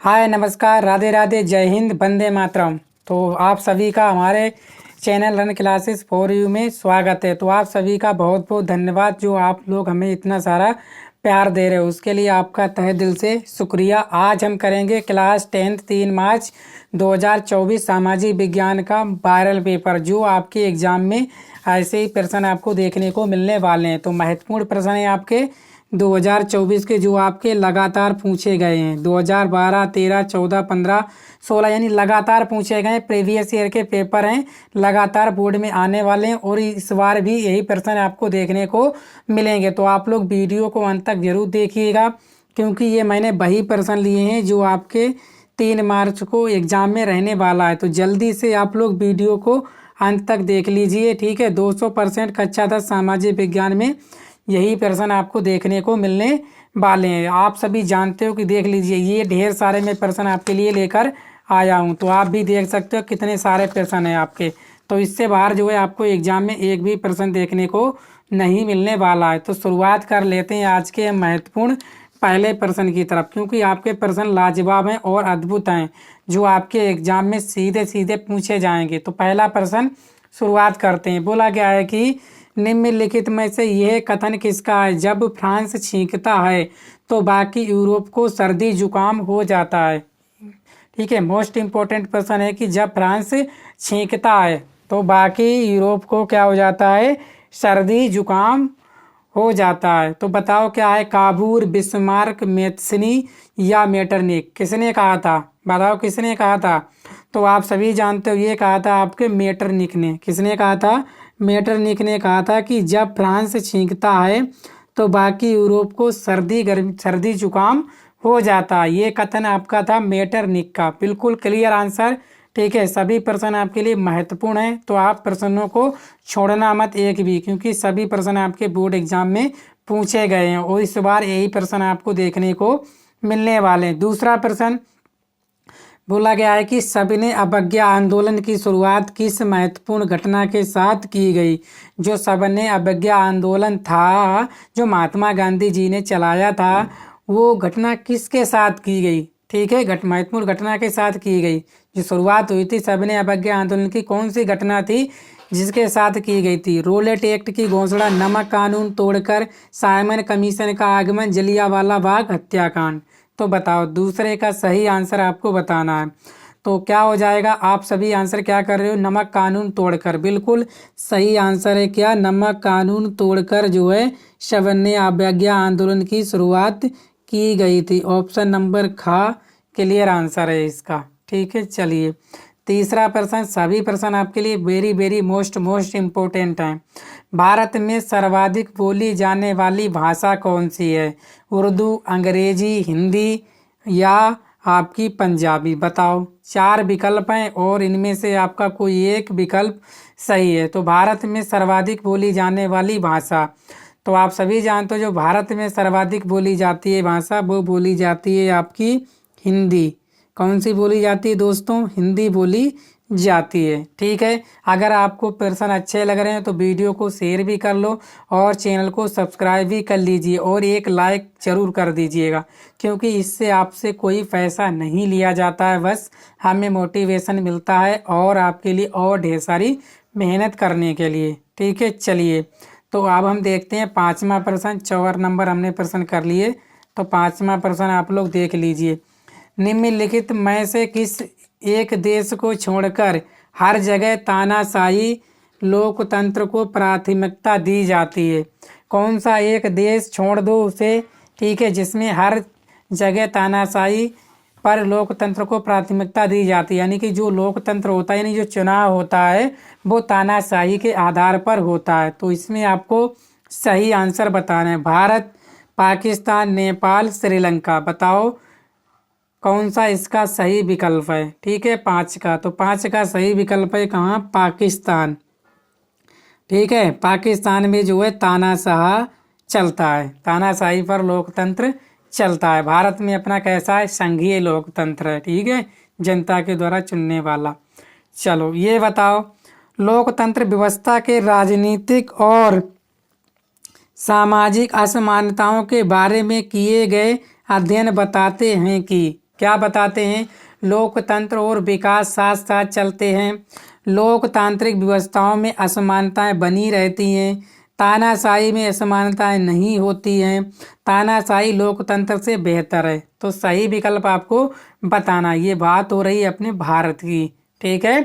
हाय नमस्कार राधे राधे जय हिंद वंदे मातरम। तो आप सभी का हमारे channel run classes for you में स्वागत है। तो आप सभी का बहुत बहुत धन्यवाद जो आप लोग हमें इतना सारा प्यार दे रहे हो, उसके लिए आपका तहे दिल से शुक्रिया। आज हम करेंगे क्लास 10th 3 मार्च 2024 सामाजिक विज्ञान का वायरल पेपर, जो आपके एग्जाम में ऐसे ही प्रश्न आपको देखने को मिलने वाले हैं। तो महत्वपूर्ण प्रश्न है आपके 2024 के, जो आपके लगातार पूछे गए हैं। 2012, 13, 14, 15, 16 यानी लगातार पूछे गए प्रीवियस ईयर के पेपर हैं, लगातार बोर्ड में आने वाले हैं और इस बार भी यही प्रश्न आपको देखने को मिलेंगे। तो आप लोग वीडियो को अंत तक जरूर देखिएगा, क्योंकि ये मैंने वही प्रश्न लिए हैं जो आपके 3 मार्च को एग्जाम में रहने वाला है। तो जल्दी से आप लोग वीडियो को अंत तक देख लीजिए, ठीक है। 200% कक्षा 10 सामाजिक विज्ञान में यही प्रश्न आपको देखने को मिलने वाले हैं। आप सभी जानते हो कि देख लीजिए, ये ढेर सारे मैं प्रश्न आपके लिए लेकर आया हूँ। तो आप भी देख सकते हो कितने सारे प्रश्न हैं आपके। तो इससे बाहर जो है आपको एग्जाम में एक भी प्रश्न देखने को नहीं मिलने वाला है। तो शुरुआत कर लेते हैं आज के महत्वपूर्ण पहले प्रश्न की तरफ, क्योंकि आपके प्रश्न लाजवाब हैं और अद्भुत हैं, जो आपके एग्जाम में सीधे सीधे पूछे जाएंगे। तो पहला प्रश्न शुरुआत करते हैं। बोला गया है कि निम्नलिखित में से यह कथन किसका है? जब फ्रांस छींकता है तो बाकी यूरोप को सर्दी जुकाम हो जाता है। ठीक है, मोस्ट इम्पोर्टेंट प्रश्न है कि जब फ्रांस छींकता है तो बाकी यूरोप को क्या हो जाता है? सर्दी जुकाम हो जाता है। तो बताओ क्या है? काबूर, बिस्मार्क, मेत्सनी या मेटरनिक? किसने कहा था? बताओ किसने कहा था? तो आप सभी जानते हो, ये कहा था आपके मेटरनिक ने। किसने कहा था? मेटरनिक ने कहा था कि जब फ्रांस छींकता है तो बाकी यूरोप को सर्दी जुकाम हो जाता है। ये कथन आपका था मेटरनिक का। बिल्कुल क्लियर आंसर, ठीक है। सभी प्रश्न आपके लिए महत्वपूर्ण हैं, तो आप प्रश्नों को छोड़ना मत एक भी, क्योंकि सभी प्रश्न आपके बोर्ड एग्जाम में पूछे गए हैं और इस बार यही प्रश्न आपको देखने को मिलने वाले हैं। दूसरा प्रश्न बोला गया है कि सविनय अवज्ञा आंदोलन की शुरुआत किस महत्वपूर्ण घटना के साथ की गई? जो सविनय अवज्ञा आंदोलन था, जो महात्मा गांधी जी ने चलाया था, वो घटना किसके साथ की गई? ठीक है, महत्वपूर्ण घटना के साथ की गई। जो शुरुआत हुई थी सविनय अवज्ञा आंदोलन की, कौन सी घटना थी जिसके साथ की गई थी? रोलेट एक्ट की घोषणा, नमक कानून तोड़कर, साइमन कमीशन का आगमन, जलियांवाला बाग हत्याकांड? तो बताओ, दूसरे का सही आंसर आपको बताना है। तो क्या हो जाएगा? आप सभी आंसर क्या कर रहे हो? नमक कानून तोड़कर। बिल्कुल सही आंसर है क्या? नमक कानून तोड़कर जो है सविनय अवज्ञा आंदोलन की शुरुआत की गई थी। ऑप्शन नंबर खा क्लियर आंसर है इसका। ठीक है, चलिए तीसरा प्रश्न। सभी प्रश्न आपके लिए वेरी वेरी मोस्ट इम्पोर्टेंट हैं। भारत में सर्वाधिक बोली जाने वाली भाषा कौन सी है? उर्दू, अंग्रेजी, हिंदी या आपकी पंजाबी? बताओ, 4 विकल्प हैं और इनमें से आपका कोई एक विकल्प सही है। तो भारत में सर्वाधिक बोली जाने वाली भाषा, तो आप सभी जानते हो जो भारत में सर्वाधिक बोली जाती है भाषा, वो बोली जाती है आपकी हिंदी। कौन सी बोली जाती है दोस्तों? हिंदी बोली जाती है। ठीक है, अगर आपको प्रश्न अच्छे लग रहे हैं तो वीडियो को शेयर भी कर लो और चैनल को सब्सक्राइब भी कर लीजिए और एक लाइक जरूर कर दीजिएगा, क्योंकि इससे आपसे कोई पैसा नहीं लिया जाता है, बस हमें मोटिवेशन मिलता है और आपके लिए और ढेर सारी मेहनत करने के लिए। ठीक है, चलिए तो अब हम देखते हैं 5वां प्रश्न। 4 नंबर हमने प्रश्न कर लिए, तो 5वां प्रश्न आप लोग देख लीजिए। निम्नलिखित में से किस एक देश को छोड़कर हर जगह तानाशाही लोकतंत्र को प्राथमिकता दी जाती है? कौन सा एक देश छोड़ दो उसे, ठीक है, जिसमें हर जगह तानाशाही पर लोकतंत्र को प्राथमिकता दी जाती है, यानी कि जो लोकतंत्र होता है, यानी जो चुनाव होता है, वो तानाशाही के आधार पर होता है। तो इसमें आपको सही आंसर बताना है। भारत, पाकिस्तान, नेपाल, श्रीलंका? बताओ कौन सा इसका सही विकल्प है? ठीक है, 5 का। तो 5 का सही विकल्प है कहाँ? पाकिस्तान। ठीक है, पाकिस्तान में जो है तानाशाह चलता है, तानाशाही पर लोकतंत्र चलता है। भारत में अपना कैसा है? संघीय लोकतंत्र है। ठीक है, जनता के द्वारा चुनने वाला। चलो ये बताओ, लोकतंत्र व्यवस्था के राजनीतिक और सामाजिक असमानताओं के बारे में किए गए अध्ययन बताते हैं कि क्या बताते हैं? लोकतंत्र और विकास साथ साथ चलते हैं। लोकतांत्रिक व्यवस्थाओं में असमानताएं बनी रहती हैं। तानाशाही में असमानताएं नहीं होती हैं। तानाशाही लोकतंत्र से बेहतर है। तो सही विकल्प आपको बताना। ये बात हो रही है अपने भारत की, ठीक है,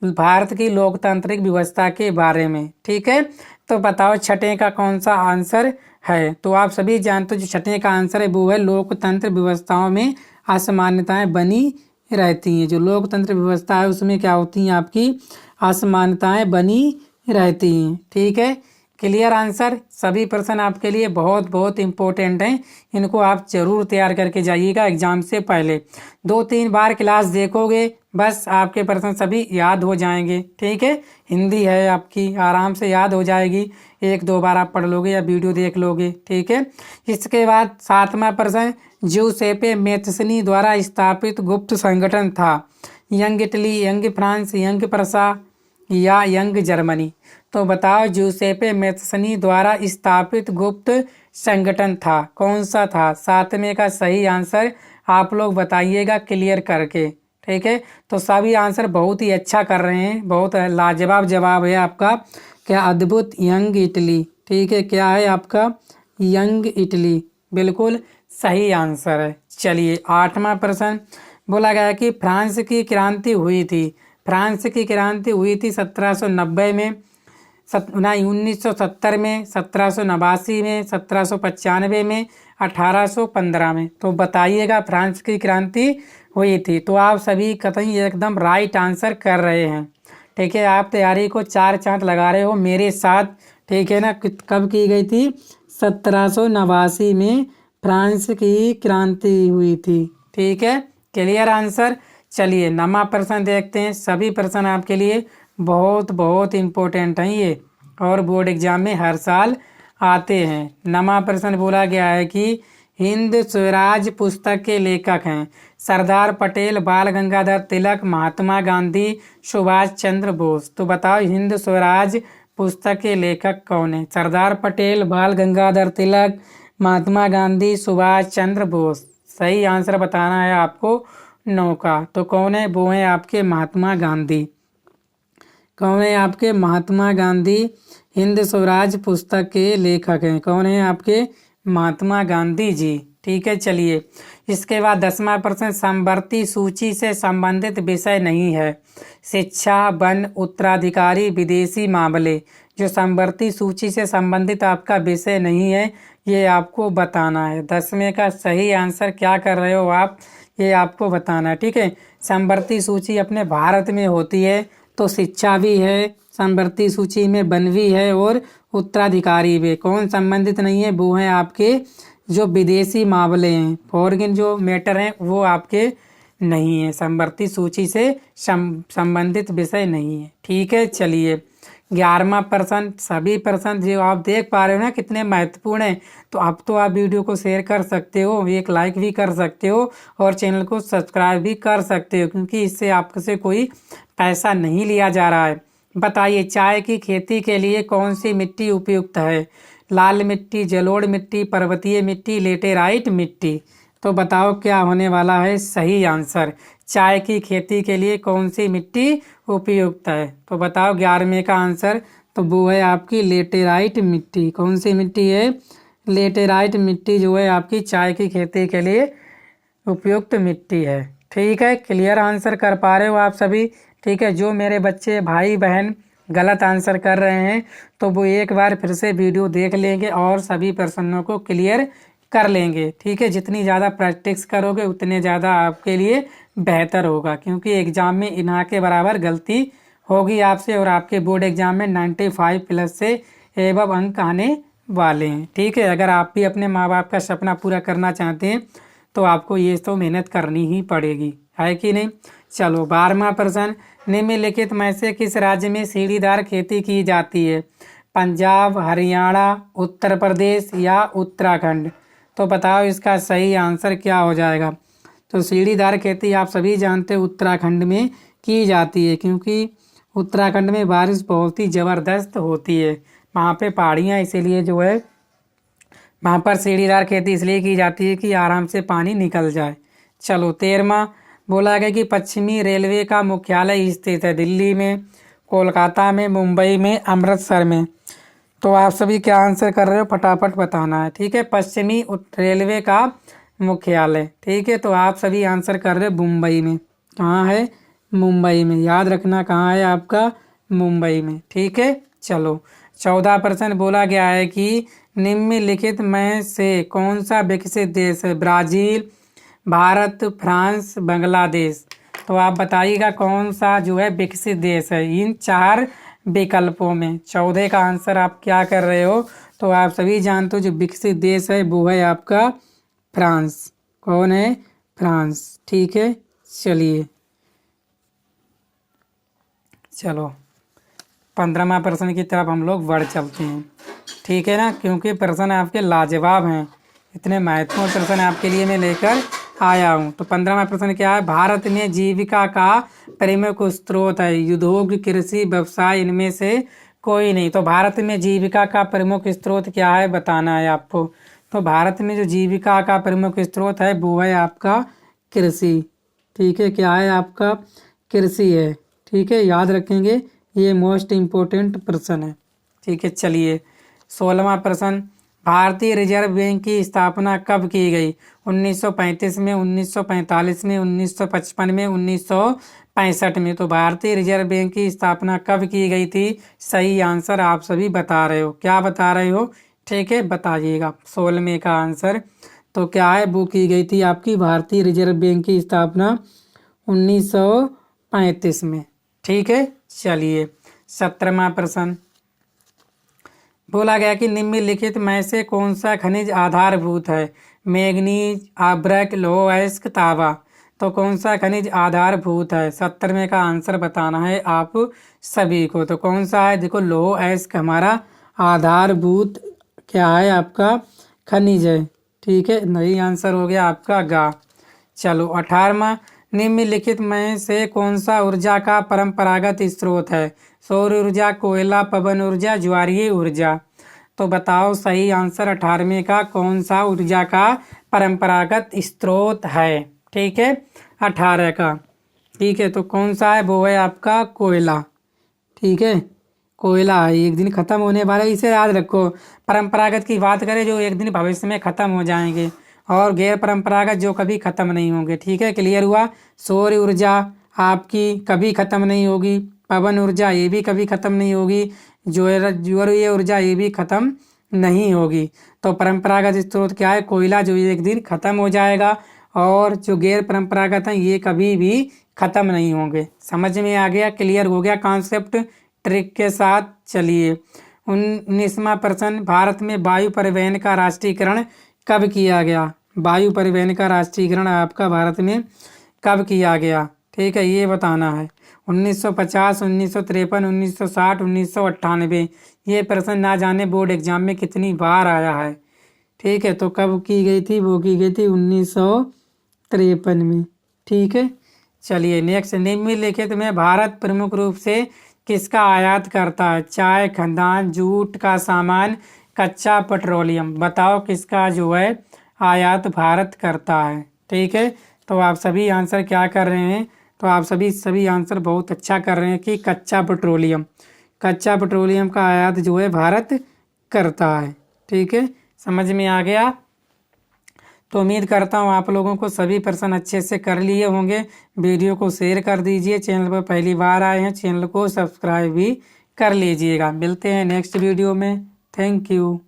भारत की लोकतांत्रिक व्यवस्था के बारे में, ठीक है। तो बताओ छठे का कौन सा आंसर है? तो आप सभी जानते हो जो छठे का आंसर है वो है लोकतंत्र व्यवस्थाओं में असमानताएं बनी रहती हैं। जो लोकतंत्र व्यवस्था है उसमें क्या होती हैं? आपकी असमानताएं बनी रहती हैं, ठीक है। Clear answer? सभी प्रश्न आपके लिए बहुत बहुत इम्पोर्टेंट हैं। इनको आप जरूर तैयार करके जाइएगा एग्जाम से पहले। 2-3 बार क्लास देखोगे बस आपके प्रश्न सभी याद हो जाएंगे, ठीक है। हिंदी है आपकी, आराम से याद हो जाएगी। 1-2 बार आप पढ़ लोगे या वीडियो देख लोगे, ठीक है। इसके बाद 7वां प्रश्न, ज्यूसेपे मैथियनी द्वारा स्थापित गुप्त संगठन था। Young Italy, young France, young Prussia या यंग जर्मनी? तो बताओ ज्यूसेपे मैथियनी द्वारा स्थापित गुप्त संगठन था, कौन सा था? 7वें का सही आंसर आप लोग बताइएगा क्लियर करके, ठीक है। तो सभी आंसर बहुत ही अच्छा कर रहे हैं, बहुत लाजवाब जवाब है आपका। क्या अद्भुत, यंग इटली, ठीक है। क्या है आपका? यंग इटली, बिल्कुल सही आंसर है। चलिए 8वां प्रश्न, बोला गया कि फ्रांस की क्रांति हुई थी। फ्रांस की क्रांति हुई थी 1790 में, 1970 में, 1789 में, 1795 में, 1815 में? तो बताइएगा फ्रांस की क्रांति हुई थी। तो आप सभी कतई एकदम राइट आंसर कर रहे हैं, ठीक है। आप तैयारी को 4 चांद लगा रहे हो मेरे साथ, ठीक है ना। कब की गई थी? 1789 में फ्रांस की क्रांति हुई थी, ठीक है। Clear answer? चलिए 9वां प्रश्न देखते हैं। सभी प्रश्न आपके लिए बहुत बहुत इम्पोर्टेंट हैं ये, और बोर्ड एग्जाम में हर साल आते हैं। 9वां प्रश्न बोला गया है कि हिंद स्वराज पुस्तक के लेखक हैं सरदार पटेल, बाल गंगाधर तिलक, महात्मा गांधी, सुभाष चंद्र बोस? तो बताओ हिंद स्वराज पुस्तक के लेखक कौन है? सरदार पटेल, बाल गंगाधर तिलक, महात्मा गांधी, सुभाष चंद्र बोस? सही आंसर बताना है आपको 9 का। तो कौन है? वो है आपके महात्मा गांधी। कौन है आपके? महात्मा गांधी हिंद स्वराज पुस्तक के लेखक हैं। कौन है आपके? महात्मा गांधी जी, ठीक है। चलिए इसके बाद 10वां प्रश्न, समवर्ती सूची से संबंधित विषय नहीं है। शिक्षा, वन, उत्तराधिकारी, विदेशी मामले? जो समवर्ती सूची से संबंधित आपका विषय नहीं है ये आपको बताना है। 10वें का सही आंसर क्या कर रहे हो आप? ये आपको बताना है, ठीक है। समवर्ती सूची अपने भारत में होती है तो शिक्षा भी है समवर्ती सूची में, वन भी है और उत्तराधिकारी भी। कौन संबंधित नहीं है? वो हैं आपके जो विदेशी मामले हैं, फॉरेन जो मैटर हैं वो आपके नहीं है, समवर्ती सूची से संबंधित विषय नहीं है, ठीक है। चलिए 11वां प्रश्न, सभी प्रश्न जो आप देख पा रहे हो ना कितने महत्वपूर्ण है, तो अब तो आप वीडियो को शेयर कर सकते हो, एक लाइक भी कर सकते हो और चैनल को सब्सक्राइब भी कर सकते हो, क्योंकि इससे आपसे कोई पैसा नहीं लिया जा रहा है। बताइए चाय की खेती के लिए कौन सी मिट्टी उपयुक्त है? लाल मिट्टी, जलोढ़ मिट्टी, पर्वतीय मिट्टी, लेटेराइट मिट्टी? तो बताओ क्या होने वाला है सही आंसर? चाय की खेती के लिए कौन सी मिट्टी उपयुक्त है? तो बताओ 11वें का आंसर, तो वो है आपकी लेटेराइट मिट्टी। कौन सी मिट्टी है? लेटेराइट मिट्टी जो है आपकी चाय की खेती के लिए उपयुक्त मिट्टी है, ठीक है। क्लियर आंसर कर पा रहे हो आप सभी? ठीक है। जो मेरे बच्चे भाई बहन गलत आंसर कर रहे हैं तो वो एक बार फिर से वीडियो देख लेंगे और सभी प्रश्नों को क्लियर कर लेंगे, ठीक है। जितनी ज़्यादा प्रैक्टिस करोगे उतने ज़्यादा आपके लिए बेहतर होगा, क्योंकि एग्ज़ाम में इन्हा के बराबर गलती होगी आपसे और आपके बोर्ड एग्ज़ाम में 95+ से एबव अंक आने वाले हैं, ठीक है। अगर आप भी अपने माँ बाप का सपना पूरा करना चाहते हैं तो आपको ये तो मेहनत करनी ही पड़ेगी, है कि नहीं। चलो 12वां प्रश्न, निम्नलिखित में से किस राज्य में सीढ़ीदार खेती की जाती है? पंजाब, हरियाणा, उत्तर प्रदेश या उत्तराखंड? तो बताओ इसका सही आंसर क्या हो जाएगा? तो सीढ़ीदार खेती आप सभी जानते हो उत्तराखंड में की जाती है, क्योंकि उत्तराखंड में बारिश बहुत ही ज़बरदस्त होती है, वहाँ पे पहाड़ियाँ, इसीलिए जो है वहाँ पर सीढ़ीदार खेती इसलिए की जाती है कि आराम से पानी निकल जाए, चलो 13वां बोला गया कि पश्चिमी रेलवे का मुख्यालय स्थित है दिल्ली में, कोलकाता में, मुंबई में, अमृतसर में। तो आप सभी क्या आंसर कर रहे हो, फटाफट बताना है। ठीक है, पश्चिमी रेलवे का मुख्यालय। ठीक है, तो आप सभी आंसर कर रहे हो मुंबई में। कहाँ है, मुंबई में। याद रखना कहाँ है आपका, मुंबई में। ठीक है, चलो 14% बोला गया है कि निम्नलिखित में से कौन सा विकसित देश है, ब्राजील, भारत, फ्रांस, बांग्लादेश। तो आप बताइएगा कौन सा जो है विकसित देश है इन 4 विकल्पों में। 14 का आंसर आप क्या कर रहे हो, तो आप सभी जानते हो जो विकसित देश है वो है आपका फ्रांस। कौन है, फ्रांस। ठीक है, चलिए चलो 15वां प्रश्न की तरफ हम लोग बढ़ चलते हैं। ठीक है ना, क्योंकि प्रश्न आपके लाजवाब हैं, इतने महत्वपूर्ण प्रश्न आपके लिए मैं लेकर आया हूँ। तो 15वां प्रश्न क्या है, भारत में जीविका का प्रमुख स्रोत है, उद्योग, कृषि, व्यवसाय, इनमें से कोई नहीं। तो भारत में जीविका का प्रमुख स्रोत क्या है बताना है आपको। तो भारत में जो जीविका का प्रमुख स्रोत है वो है आपका कृषि। ठीक है, क्या है आपका, कृषि है। ठीक है, याद रखेंगे, ये मोस्ट इम्पोर्टेंट प्रश्न है। ठीक है, चलिए 16वां प्रश्न, भारतीय रिजर्व बैंक की स्थापना कब की गई, 1935 में, 1945 में, 1955 में, 1965 में। तो भारतीय रिजर्व बैंक की स्थापना कब की गई थी, सही आंसर आप सभी बता रहे हो। क्या बता रहे हो, ठीक है, बताइएगा 16वें का आंसर। तो क्या है, वो की गई थी आपकी भारतीय रिजर्व बैंक की स्थापना 1935 में। ठीक है, चलिए 17वां प्रश्न बोला गया कि निम्नलिखित में से कौन सा खनिज आधारभूत है, मैग्नीज, आर्सेनिक, लौह अयस्क, तांबा। तो कौन सा खनिज आधारभूत है, 17वें का आंसर बताना है आप सभी को। तो कौन सा है, देखो लौह अयस्क हमारा आधारभूत क्या है आपका खनिज है। ठीक है, नहीं आंसर हो गया आपका गा। चलो 18वां, निम्नलिखित में से कौन सा ऊर्जा का परंपरागत स्रोत है, सौर ऊर्जा, कोयला, पवन ऊर्जा, ज्वारीय ऊर्जा। तो बताओ सही आंसर 18वें का कौन सा ऊर्जा का परंपरागत स्रोत है। ठीक है, 18 का। ठीक है, तो कौन सा है, वो है आपका कोयला। ठीक है, कोयला है, एक दिन खत्म होने वाला है, इसे याद रखो। परंपरागत की बात करें जो एक दिन भविष्य में खत्म हो जाएंगे, और गैर परंपरागत जो कभी खत्म नहीं होंगे। ठीक है, क्लियर हुआ। सौर ऊर्जा आपकी कभी खत्म नहीं होगी, पवन ऊर्जा ये भी कभी खत्म नहीं होगी, ज्वारीय ऊर्जा ये भी खत्म नहीं होगी। तो परंपरागत स्रोत क्या है, कोयला, जो एक दिन खत्म हो जाएगा, और जो गैर परंपरागत हैं ये कभी भी खत्म नहीं होंगे। समझ में आ गया, क्लियर हो गया कॉन्सेप्ट ट्रिक के साथ। चलिए 19वां प्रश्न, भारत में वायु परिवहन का राष्ट्रीयकरण कब किया गया, वायु परिवहन का राष्ट्रीयकरण आपका भारत में कब किया गया। ठीक है, ये बताना है। 1950, 1953, 1960, 1998। ये प्रश्न ना जाने बोर्ड एग्जाम में कितनी बार आया है। ठीक है, तो कब की गई थी, वो की गई थी 1953 में। ठीक है, चलिए नेक्स्ट, निम्नलिखित में भारत प्रमुख रूप से किसका आयात करता है, चाय, खाद्यान्न, जूट का सामान, कच्चा पेट्रोलियम। बताओ किसका जो है आयात भारत करता है। ठीक है, तो आप सभी आंसर क्या कर रहे हैं, तो आप सभी आंसर बहुत अच्छा कर रहे हैं कि कच्चा पेट्रोलियम। कच्चा पेट्रोलियम का आयात जो है भारत करता है। ठीक है, समझ में आ गया। तो उम्मीद करता हूँ आप लोगों को सभी प्रश्न अच्छे से कर लिए होंगे। वीडियो को शेयर कर दीजिए, चैनल पर पहली बार आए हैं चैनल को सब्सक्राइब भी कर लीजिएगा। मिलते हैं नेक्स्ट वीडियो में। Thank you.